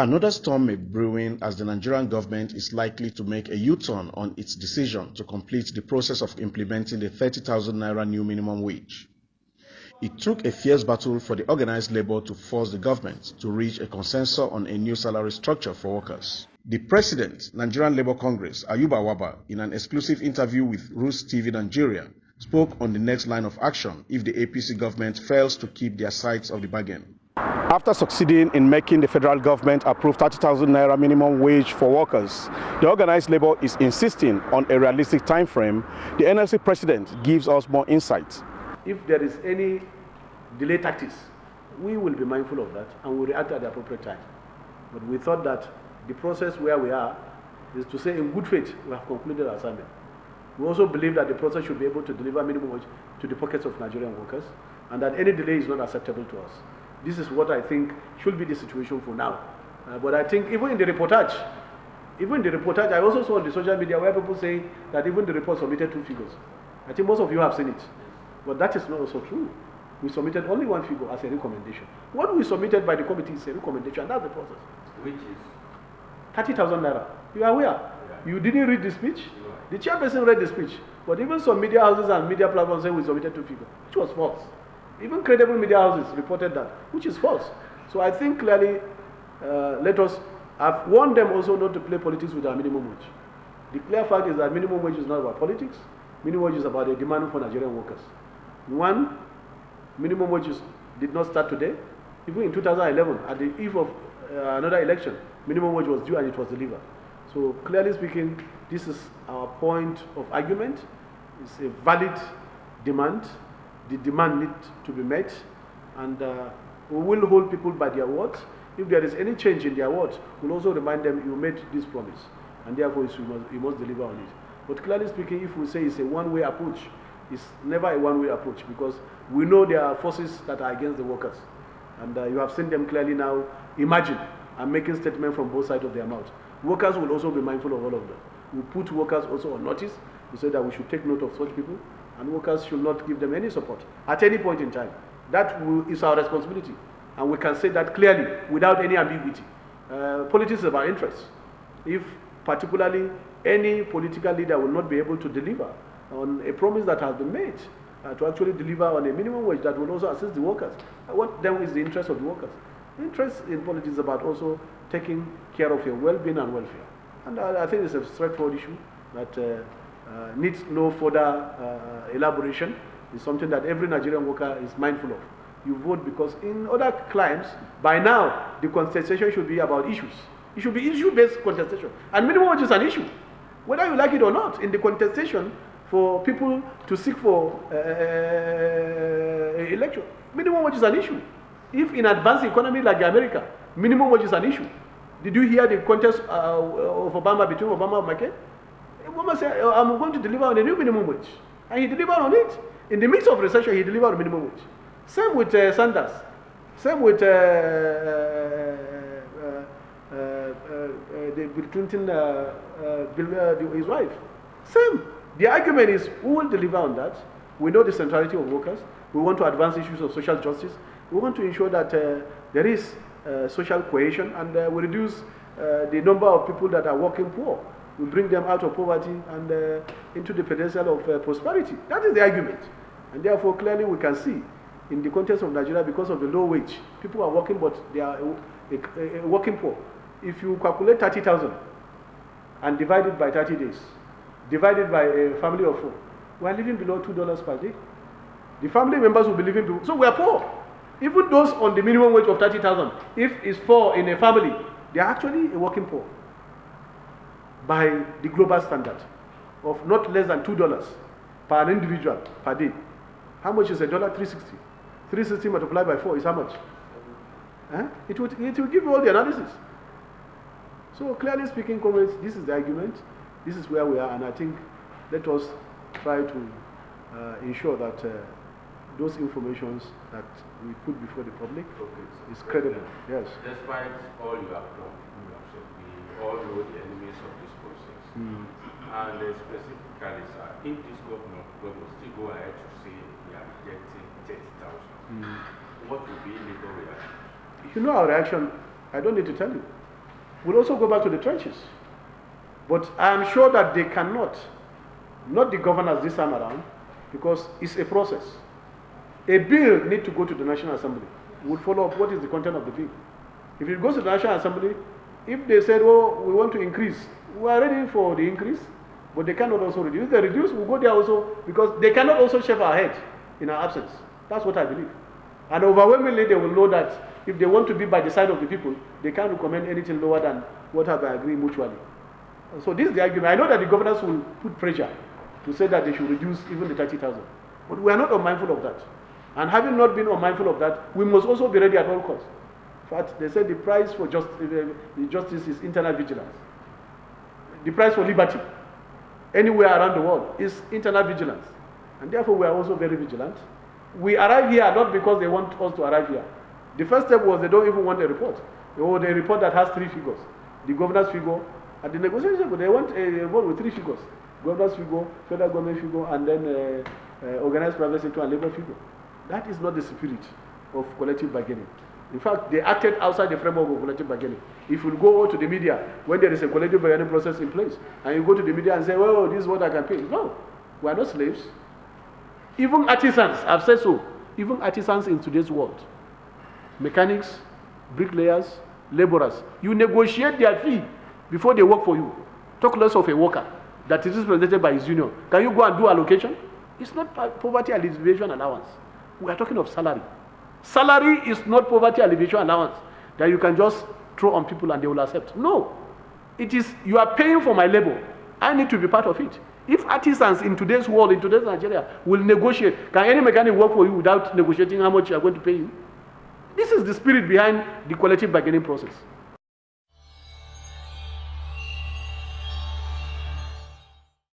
Another storm may be brewing as the Nigerian government is likely to make a U-turn on its decision to complete the process of implementing the 30,000 naira new minimum wage. It took a fierce battle for the organized labor to force the government to reach a consensus on a new salary structure for workers. The president, Nigerian Labour Congress, Ayuba Waba, in an exclusive interview with Roots TV Nigeria, spoke on the next line of action if the APC government fails to keep their sides of the bargain. After succeeding in making the federal government approve 30,000 naira minimum wage for workers, the organized labor is insisting on a realistic time frame. The Nlc president gives us more insight. If there is any delay tactics, we will be mindful of that and will react at the appropriate time. But we thought that the process where we are is to say in good faith we have concluded our assignment. We also believe that the process should be able to deliver minimum wage to the pockets of Nigerian workers and that any delay is not acceptable to us. This is what I think should be the situation for now. But I think even in the reportage, I also saw on the social media where people say that even the report submitted 2 figures. I think most of you have seen it. But that is not also true. We submitted only 1 figure as a recommendation. What we submitted by the committee is a recommendation, and that's the process. Which is? 30,000 naira. You are aware? Yeah. You didn't read the speech? The chairperson read the speech. But even some media houses and media platforms say we submitted 2 figures, which was false. Even credible media houses reported that, which is false. So I think clearly, I've warned them also not to play politics with our minimum wage. The clear fact is that minimum wage is not about politics. Minimum wage is about a demand for Nigerian workers. One, minimum wage did not start today. Even in 2011, at the eve of another election, minimum wage was due and it was delivered. So clearly speaking, this is our point of argument. It's a valid demand. The demand needs to be met, and we will hold people by their words. If there is any change in their words, we'll also remind them you made this promise, and therefore you must deliver on it. But clearly speaking, if we say it's a one-way approach, it's never a one-way approach because we know there are forces that are against the workers, and you have seen them clearly now imagine and making statements from both sides of their mouth. Workers will also be mindful of all of that. We put workers also on notice. We say that we should take note of such people, and workers should not give them any support at any point in time. That is our responsibility, and we can say that clearly without any ambiguity. Politics is about interests. If particularly any political leader will not be able to deliver on a promise that has been made, to actually deliver on a minimum wage that will also assist the workers, what then is the interest of the workers? The interest in politics is about also taking care of your well-being and welfare. And I think it's a straightforward issue that needs no further elaboration. It's something that every Nigerian worker is mindful of. You vote because in other climes, by now, the contestation should be about issues. It should be issue-based contestation. And minimum wage is an issue. Whether you like it or not, in the contestation for people to seek for election, minimum wage is an issue. If in advanced economy like America, minimum wage is an issue. Did you hear the contest of Obama between Obama and McCain? Obama said, I'm going to deliver on a new minimum wage. And he delivered on it. In the midst of recession, he delivered on minimum wage. Same with Sanders. Same with Bill Clinton, his wife. Same. The argument is, who will deliver on that? We know the centrality of workers. We want to advance issues of social justice. We want to ensure that there is social cohesion and we reduce the number of people that are working poor. We bring them out of poverty and into the pedestal of prosperity. That is the argument. And therefore, clearly we can see in the context of Nigeria, because of the low wage, people are working, but they are working poor. If you calculate 30,000 and divide it by 30 days, divided by a family of 4, we are living below $2 per day. The family members will be living below, so we are poor. Even those on the minimum wage of 30,000, if it's 4 in a family, they are actually working poor by the global standard of not less than $2 per individual per day. How much is $1? 360. 360 multiplied by 4 is how much? It will give you all the analysis. So clearly speaking, comrades, this is the argument. This is where we are, and I think let us try to ensure that those informations that we put before the public is credible. Yes. Despite all you have done, we all know the enemies of this process. And specifically, sir, if this government will still go ahead to say we are rejecting 30,000, what will be legal reaction? You know our reaction. I don't need to tell you. will also go back to the trenches. But I am sure that they cannot, not the governors this time around, because it's a process. A bill needs to go to the National Assembly. We would follow up what is the content of the bill. If it goes to the National Assembly, if they said, oh, we want to increase, we are ready for the increase, but they cannot also reduce. If they reduce, we'll go there also, because they cannot also shave our head in our absence. That's what I believe. And overwhelmingly, they will know that if they want to be by the side of the people, they can't recommend anything lower than what have I agreed mutually. So this is the argument. I know that the governors will put pressure to say that they should reduce even the 30,000. But we are not unmindful of that. And having not been unmindful of that, we must also be ready at all costs. In fact, they said the price for justice is internal vigilance. The price for liberty, anywhere around the world, is internal vigilance. And therefore, we are also very vigilant. We arrive here not because they want us to arrive here. The first step was they don't even want a report. Or a report that has 3 figures. The governor's figure, at the negotiation, but they want a report with 3 figures. Governor's figure, federal government figure, and then organized private sector and labor figure. That is not the spirit of collective bargaining. In fact, they acted outside the framework of collective bargaining. If you go to the media, when there is a collective bargaining process in place, and you go to the media and say, well, this is what I can pay. No, we are not slaves. Even artisans, I've said so, even artisans in today's world, mechanics, bricklayers, laborers, you negotiate their fee before they work for you. Talk less of a worker that is represented by his union. Can you go and do allocation? It's not poverty alleviation allowance. We are talking of salary. Salary is not poverty alleviation allowance that you can just throw on people and they will accept. No. It is, you are paying for my labor. I need to be part of it. If artisans in today's world, in today's Nigeria, will negotiate, can any mechanic work for you without negotiating how much you are going to pay you? This is the spirit behind the collective bargaining process.